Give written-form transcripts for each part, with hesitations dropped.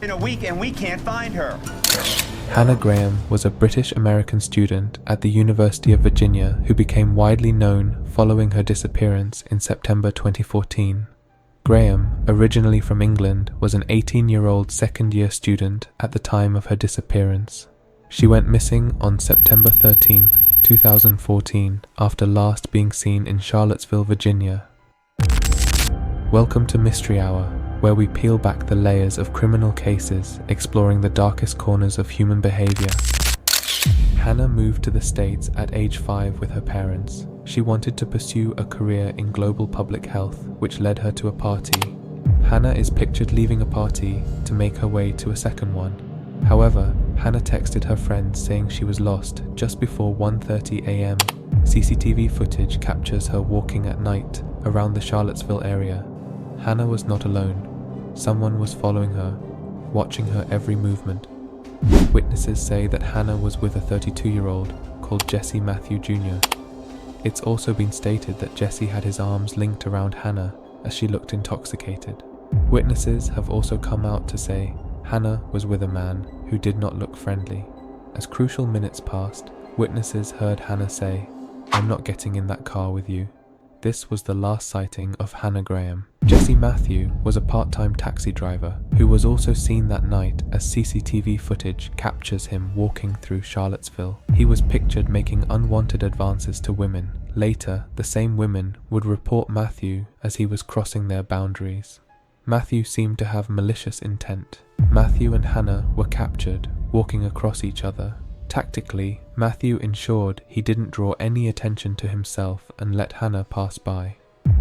in a week and we can't find her. Hannah Graham was a British-American student at the University of Virginia who became widely known following her disappearance in September 2014. Graham, originally from England, was an 18-year-old second-year student at the time of her disappearance. She went missing on September 13, 2014, after last being seen in Charlottesville, Virginia. Welcome to Mystery Hour, where we peel back the layers of criminal cases, exploring the darkest corners of human behavior. Hannah moved to the States at age 5 with her parents. She wanted to pursue a career in global public health, which led her to a party. Hannah is pictured leaving a party to make her way to a second one. However, Hannah texted her friends saying she was lost just before 1:30 a.m. CCTV footage captures her walking at night around the Charlottesville area. Hannah was not alone. Someone was following her, watching her every movement. Witnesses say that Hannah was with a 32-year-old called Jesse Matthew Jr. It's also been stated that Jesse had his arms linked around Hannah as she looked intoxicated. Witnesses have also come out to say Hannah was with a man who did not look friendly. As crucial minutes passed, witnesses heard Hannah say, "I'm not getting in that car with you." This was the last sighting of Hannah Graham. Jesse Matthew was a part-time taxi driver who was also seen that night as CCTV footage captures him walking through Charlottesville. He was pictured making unwanted advances to women. Later, the same women would report Matthew as he was crossing their boundaries. Matthew seemed to have malicious intent. Matthew and Hannah were captured, walking across each other. Tactically, Matthew ensured he didn't draw any attention to himself and let Hannah pass by.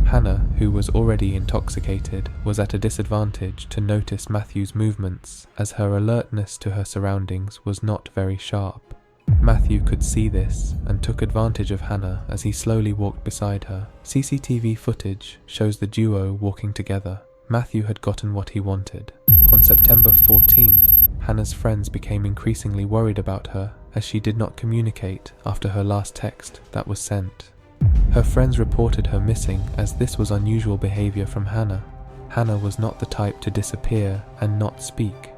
Hannah, who was already intoxicated, was at a disadvantage to notice Matthew's movements, as her alertness to her surroundings was not very sharp. Matthew could see this and took advantage of Hannah as he slowly walked beside her. CCTV footage shows the duo walking together. Matthew had gotten what he wanted. On September 14th, Hannah's friends became increasingly worried about her as she did not communicate after her last text that was sent. Her friends reported her missing as this was unusual behavior from Hannah. Hannah was not the type to disappear and not speak.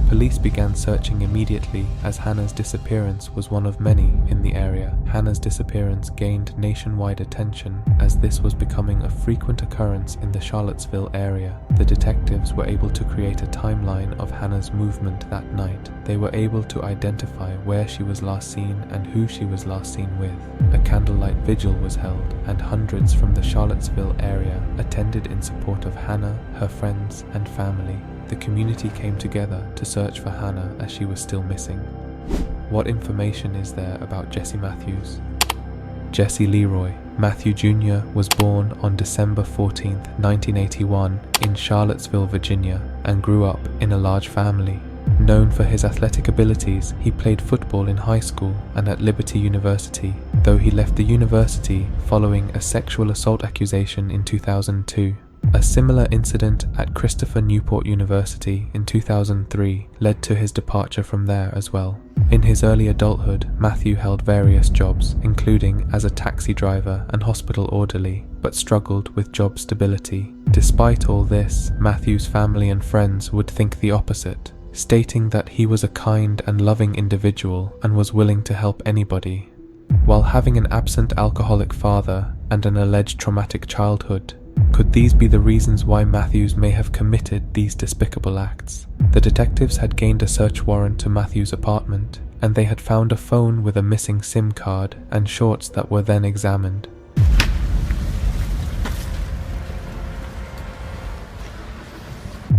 Police began searching immediately as Hannah's disappearance was one of many in the area. Hannah's disappearance gained nationwide attention as this was becoming a frequent occurrence in the Charlottesville area. The detectives were able to create a timeline of Hannah's movement that night. They were able to identify where she was last seen and who she was last seen with. A candlelight vigil was held, and hundreds from the Charlottesville area attended in support of Hannah, her friends, and family. The community came together to search for Hannah as she was still missing. What information is there about Jesse Matthews? Jesse Leroy Matthew Jr. was born on December 14, 1981 in Charlottesville, Virginia, and grew up in a large family. Known for his athletic abilities, he played football in high school and at Liberty University, though he left the university following a sexual assault accusation in 2002. A similar incident at Christopher Newport University in 2003 led to his departure from there as well. In his early adulthood, Matthew held various jobs, including as a taxi driver and hospital orderly, but struggled with job stability. Despite all this, Matthew's family and friends would think the opposite, stating that he was a kind and loving individual and was willing to help anybody. While having an absent alcoholic father and an alleged traumatic childhood, could these be the reasons why Matthews may have committed these despicable acts? The detectives had gained a search warrant to Matthews' apartment, and they had found a phone with a missing SIM card and shorts that were then examined.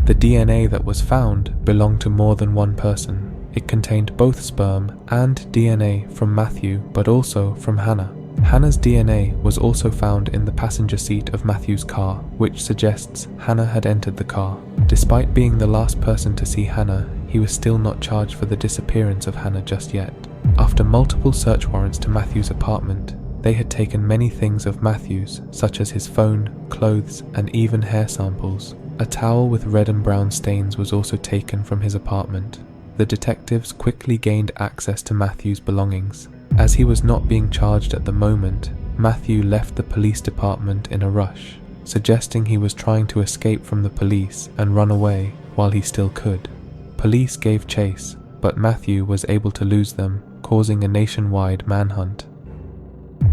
The DNA that was found belonged to more than one person. It contained both sperm and DNA from Matthew, but also from Hannah. Hannah's DNA was also found in the passenger seat of Matthew's car, which suggests Hannah had entered the car. Despite being the last person to see Hannah, he was still not charged for the disappearance of Hannah just yet. After multiple search warrants to Matthew's apartment, they had taken many things of Matthew's, such as his phone, clothes, and even hair samples. A towel with red and brown stains was also taken from his apartment. The detectives quickly gained access to Matthew's belongings. As he was not being charged at the moment, Matthew left the police department in a rush, suggesting he was trying to escape from the police and run away while he still could. Police gave chase, but Matthew was able to lose them, causing a nationwide manhunt.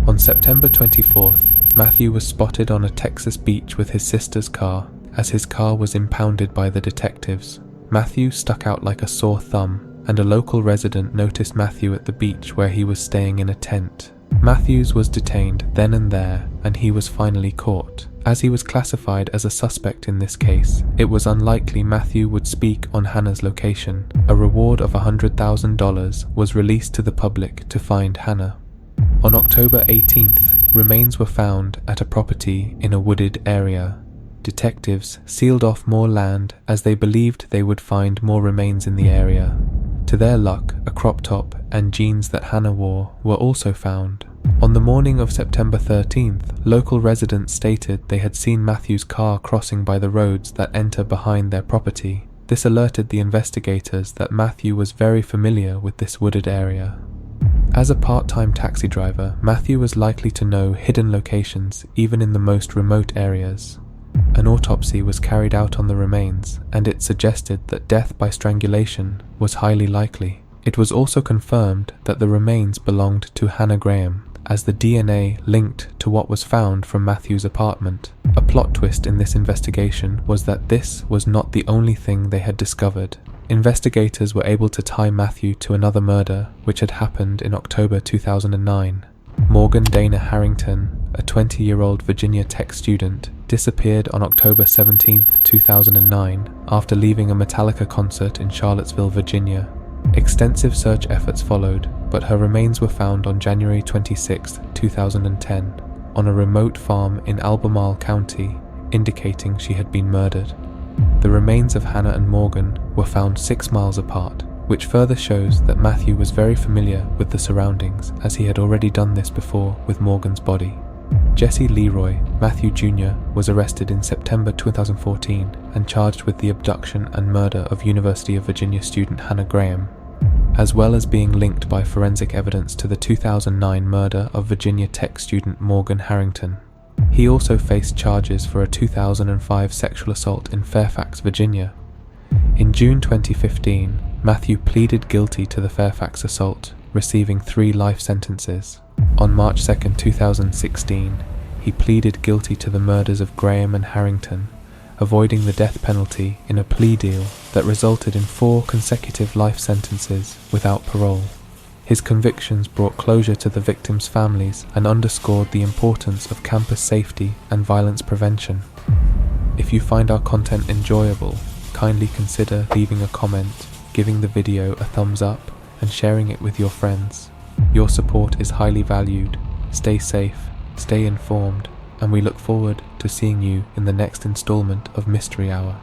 On September 24th, Matthew was spotted on a Texas beach with his sister's car. As his car was impounded by the detectives, Matthew stuck out like a sore thumb, and a local resident noticed Matthew at the beach where he was staying in a tent. Matthews was detained then and there, and he was finally caught. As he was classified as a suspect in this case, it was unlikely Matthew would speak on Hannah's location. A reward of $100,000 was released to the public to find Hannah. On October 18th, remains were found at a property in a wooded area. Detectives sealed off more land as they believed they would find more remains in the area. To their luck, a crop top and jeans that Hannah wore were also found. On the morning of September 13th, local residents stated they had seen Matthew's car crossing by the roads that enter behind their property. This alerted the investigators that Matthew was very familiar with this wooded area. As a part-time taxi driver, Matthew was likely to know hidden locations even in the most remote areas. An autopsy was carried out on the remains, and it suggested that death by strangulation was highly likely. It was also confirmed that the remains belonged to Hannah Graham, as the DNA linked to what was found from Matthew's apartment. A plot twist in this investigation was that this was not the only thing they had discovered. Investigators were able to tie Matthew to another murder which had happened in October 2009. Morgan Dana Harrington, a 20-year-old Virginia Tech student, disappeared on October 17, 2009 after leaving a Metallica concert in Charlottesville, Virginia. Extensive search efforts followed, but her remains were found on January 26, 2010, on a remote farm in Albemarle County, indicating she had been murdered. The remains of Hannah and Morgan were found 6 miles apart, which further shows that Matthew was very familiar with the surroundings, as he had already done this before with Morgan's body. Jesse Leroy, Matthew Jr., was arrested in September 2014 and charged with the abduction and murder of University of Virginia student Hannah Graham, as well as being linked by forensic evidence to the 2009 murder of Virginia Tech student Morgan Harrington. He also faced charges for a 2005 sexual assault in Fairfax, Virginia. In June 2015, Matthew pleaded guilty to the Fairfax assault, receiving 3 life sentences. On March 2, 2016, he pleaded guilty to the murders of Graham and Harrington, avoiding the death penalty in a plea deal that resulted in 4 consecutive life sentences without parole. His convictions brought closure to the victims' families and underscored the importance of campus safety and violence prevention. If you find our content enjoyable, kindly consider leaving a comment, giving the video a thumbs up, and sharing it with your friends. Your support is highly valued. Stay safe, stay informed, and we look forward to seeing you in the next installment of Mystery Hour.